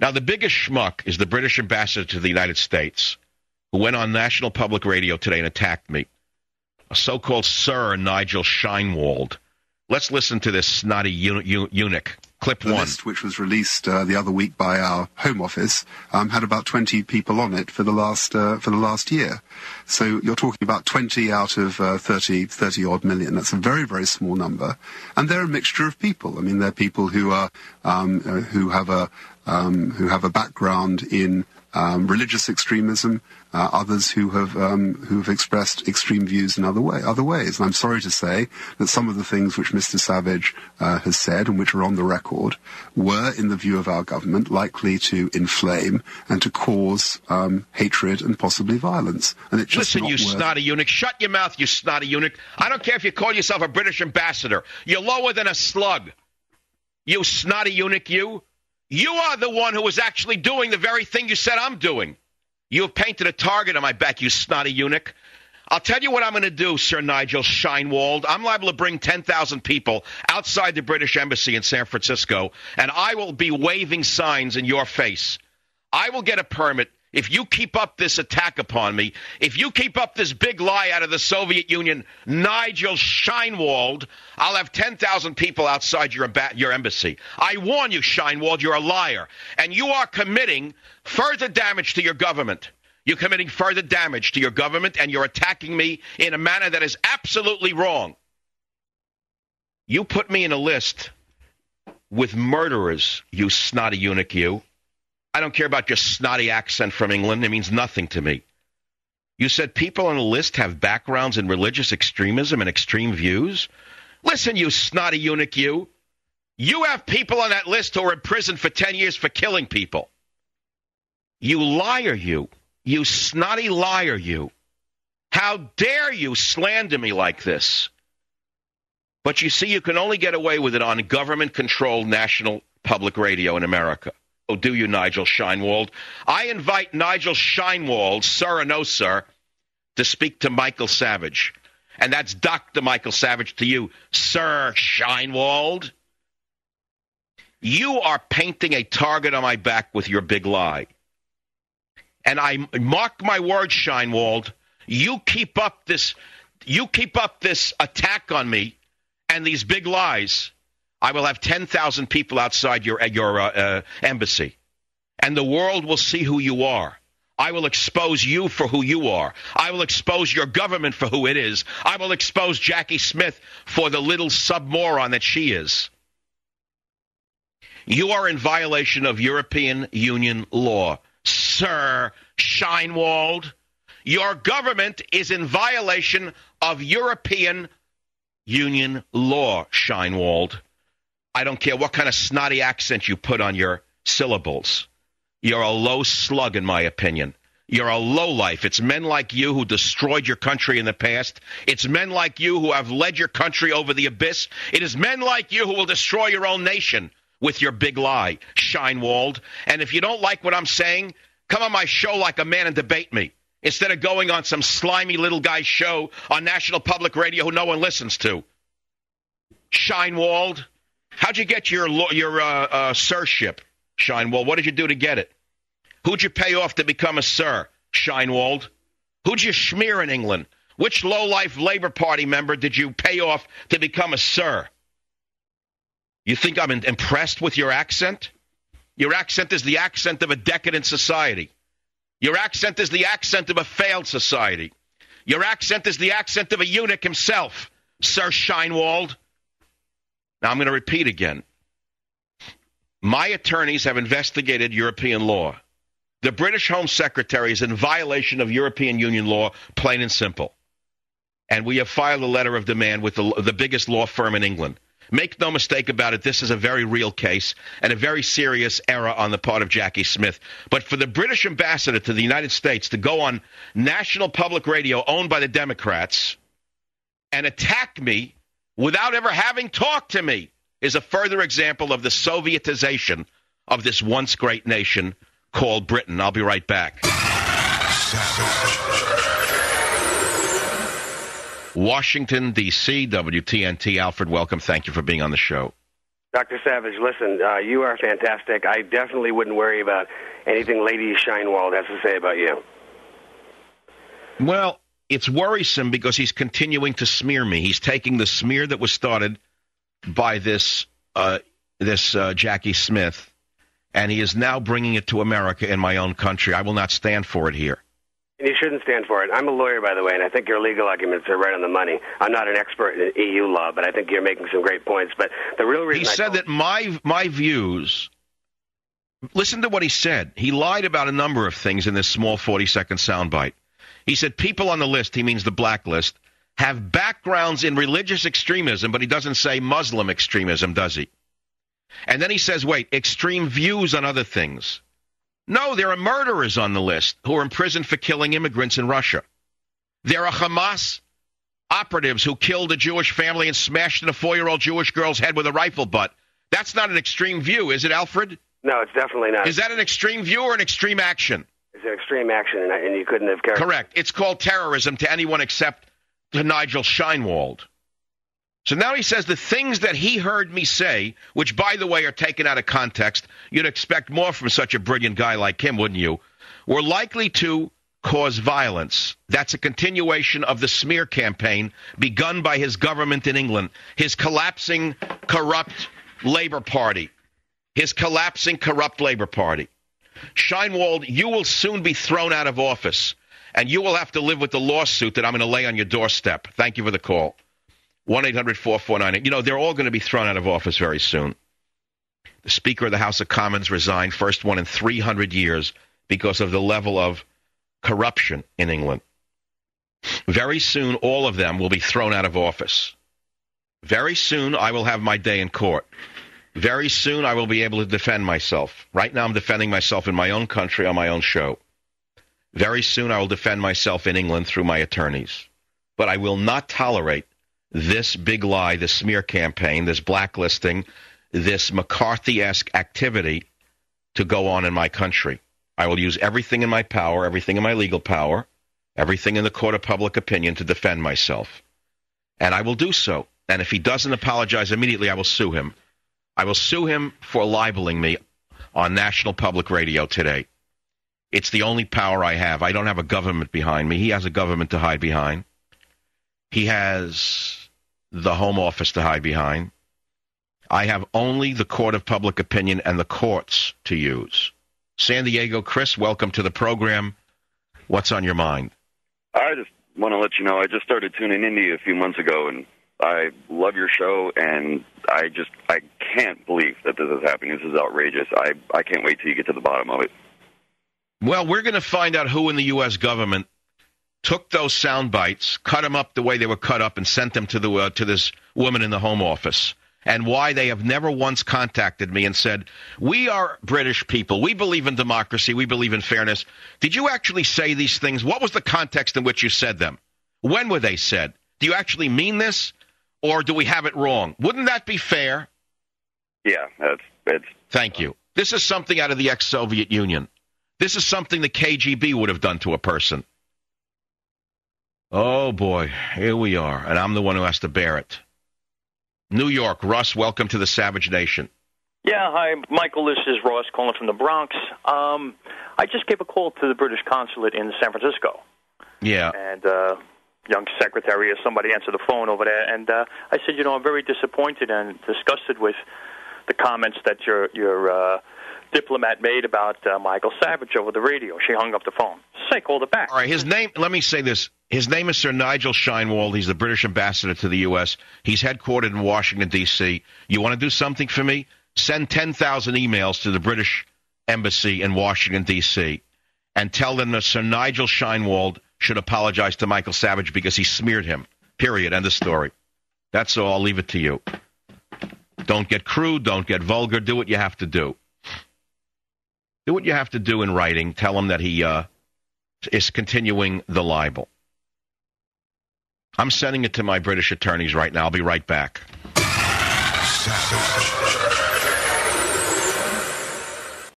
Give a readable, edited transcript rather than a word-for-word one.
Now, the biggest schmuck is the British ambassador to the United States, who went on National Public Radio today and attacked me, a so-called Sir Nigel Sheinwald. Let's listen to this snotty eunuch. Clip one. The list, which was released the other week by our Home Office, had about 20 people on it for the last year. So you're talking about 20 out of 30 odd million. That's a very, very small number, and they're a mixture of people. I mean, they're people who are who have a background in religious extremism, others who have expressed extreme views in other ways. And I'm sorry to say that some of the things which Mr. Savage has said and which are on the record were, in the view of our government, likely to inflame and to cause hatred and possibly violence. And it's just listen, you snotty eunuch. Shut your mouth, you snotty eunuch. I don't care if you call yourself a British ambassador. You're lower than a slug. You snotty eunuch, you. You are the one who is actually doing the very thing you said I'm doing. You have painted a target on my back, you snotty eunuch. I'll tell you what I'm going to do, Sir Nigel Sheinwald. I'm liable to bring 10,000 people outside the British Embassy in San Francisco, and I will be waving signs in your face. I will get a permit. If you keep up this attack upon me, if you keep up this big lie out of the Soviet Union, Nigel Sheinwald, I'll have 10,000 people outside your embassy. I warn you, Sheinwald, you're a liar. And you are committing further damage to your government. You're committing further damage to your government, and you're attacking me in a manner that is absolutely wrong. You put me in a list with murderers, you snotty eunuch, you. I don't care about your snotty accent from England. It means nothing to me. You said people on the list have backgrounds in religious extremism and extreme views? Listen, you snotty eunuch, you. You have people on that list who are in prison for 10 years for killing people. You liar, you. You snotty liar, you. How dare you slander me like this? But you see, you can only get away with it on government-controlled national public radio in America. Oh, do you, Nigel Sheinwald? I invite Nigel Sheinwald, sir or no sir, to speak to Michael Savage. And that's Dr. Michael Savage to you, Sir Sheinwald. You are painting a target on my back with your big lie. And I mark my words, Sheinwald, you keep up this attack on me and these big lies, I will have 10,000 people outside your embassy, and the world will see who you are. I will expose you for who you are. I will expose your government for who it is. I will expose Jackie Smith for the little submoron that she is. You are in violation of European Union law, Sir Sheinwald. Your government is in violation of European Union law, Sheinwald. I don't care what kind of snotty accent you put on your syllables. You're a low slug, in my opinion. You're a lowlife. It's men like you who destroyed your country in the past. It's men like you who have led your country over the abyss. It is men like you who will destroy your own nation with your big lie, Sheinwald. And if you don't like what I'm saying, come on my show like a man and debate me, instead of going on some slimy little guy's show on National Public Radio who no one listens to. Sheinwald. How'd you get your sirship, Sheinwald? What did you do to get it? Who'd you pay off to become a sir, Sheinwald? Who'd you smear in England? Which low-life Labour Party member did you pay off to become a sir? You think I'm impressed with your accent? Your accent is the accent of a decadent society. Your accent is the accent of a failed society. Your accent is the accent of a eunuch himself, Sir Sheinwald. Now, I'm going to repeat again. My attorneys have investigated European law. The British Home Secretary is in violation of European Union law, plain and simple. And we have filed a letter of demand with the biggest law firm in England. Make no mistake about it, this is a very real case and a very serious error on the part of Jackie Smith. But for the British ambassador to the United States to go on national public radio owned by the Democrats and attack me without ever having talked to me is a further example of the Sovietization of this once great nation called Britain. I'll be right back. Washington, D.C., WTNT. Alfred, welcome. Thank you for being on the show. Dr. Savage, listen, you are fantastic. I definitely wouldn't worry about anything Lady Sheinwald has to say about you. Well, it's worrisome because he's continuing to smear me. He's taking the smear that was started by this Jackie Smith, and he is now bringing it to America in my own country. I will not stand for it here. And you shouldn't stand for it. I'm a lawyer, by the way, and I think your legal arguments are right on the money. I'm not an expert in EU law, but I think you're making some great points. But the real reason he said that my views. Listen to what he said. He lied about a number of things in this small 40-second soundbite. He said people on the list, he means the blacklist, have backgrounds in religious extremism, but he doesn't say Muslim extremism, does he? And then he says, wait, extreme views on other things. No, there are murderers on the list who are in prison for killing immigrants in Russia. There are Hamas operatives who killed a Jewish family and smashed in a 4-year-old Jewish girl's head with a rifle butt. That's not an extreme view, is it, Alfred? No, it's definitely not. Is that an extreme view or an extreme action? It's an extreme action, and you couldn't have characterized. Correct. It's called terrorism to anyone except to Nigel Sheinwald. So now he says the things that he heard me say, which, by the way, are taken out of context, you'd expect more from such a brilliant guy like him, wouldn't you, were likely to cause violence. That's a continuation of the smear campaign begun by his government in England, his collapsing, corrupt Labour Party. His collapsing, corrupt Labour Party. Sheinwald, you will soon be thrown out of office, and you will have to live with the lawsuit that I'm going to lay on your doorstep. Thank you for the call. 1-800-449. You know, they're all going to be thrown out of office very soon. The Speaker of the House of Commons resigned, first one in 300 years, because of the level of corruption in England. Very soon, all of them will be thrown out of office. Very soon, I will have my day in court. Very soon, I will be able to defend myself. Right now, I'm defending myself in my own country on my own show. Very soon, I will defend myself in England through my attorneys. But I will not tolerate this big lie, this smear campaign, this blacklisting, this McCarthy-esque activity to go on in my country. I will use everything in my power, everything in my legal power, everything in the court of public opinion to defend myself. And I will do so. And if he doesn't apologize immediately, I will sue him. I will sue him for libeling me on National Public Radio today. It's the only power I have. I don't have a government behind me. He has a government to hide behind. He has the Home Office to hide behind. I have only the court of public opinion and the courts to use. San Diego, Chris, welcome to the program. What's on your mind? I just want to let you know I just started tuning into you a few months ago, and I love your show, and I can't believe that this is happening. This is outrageous. I can't wait till you get to the bottom of it. Well, we're going to find out who in the U.S. government took those sound bites, cut them up the way they were cut up, and sent them to this woman in the Home Office, and why they have never once contacted me and said, we are British people. We believe in democracy. We believe in fairness. Did you actually say these things? What was the context in which you said them? When were they said? Do you actually mean this? Or do we have it wrong? Wouldn't that be fair? Yeah, it's... Thank you. This is something out of the ex-Soviet Union. This is something the KGB would have done to a person. Oh, boy, here we are, and I'm the one who has to bear it. New York, Russ, welcome to the Savage Nation. Yeah, hi, Michael, this is Ross calling from the Bronx. I just gave a call to the British consulate in San Francisco. Yeah. And young secretary or somebody answered the phone over there, and I said, I'm very disappointed and disgusted with the comments that your diplomat made about Michael Savage over the radio. She hung up the phone. Say, called it back. All right, his name, let me say this. His name is Sir Nigel Sheinwald. He's the British ambassador to the U.S. He's headquartered in Washington, D.C. You want to do something for me? Send 10,000 emails to the British Embassy in Washington, D.C., and tell them that Sir Nigel Sheinwald should apologize to Michael Savage because he smeared him. Period. End of story. That's all. I'll leave it to you. Don't get crude. Don't get vulgar. Do what you have to do. Do what you have to do in writing. Tell him that he is continuing the libel. I'm sending it to my British attorneys right now. I'll be right back. Savage.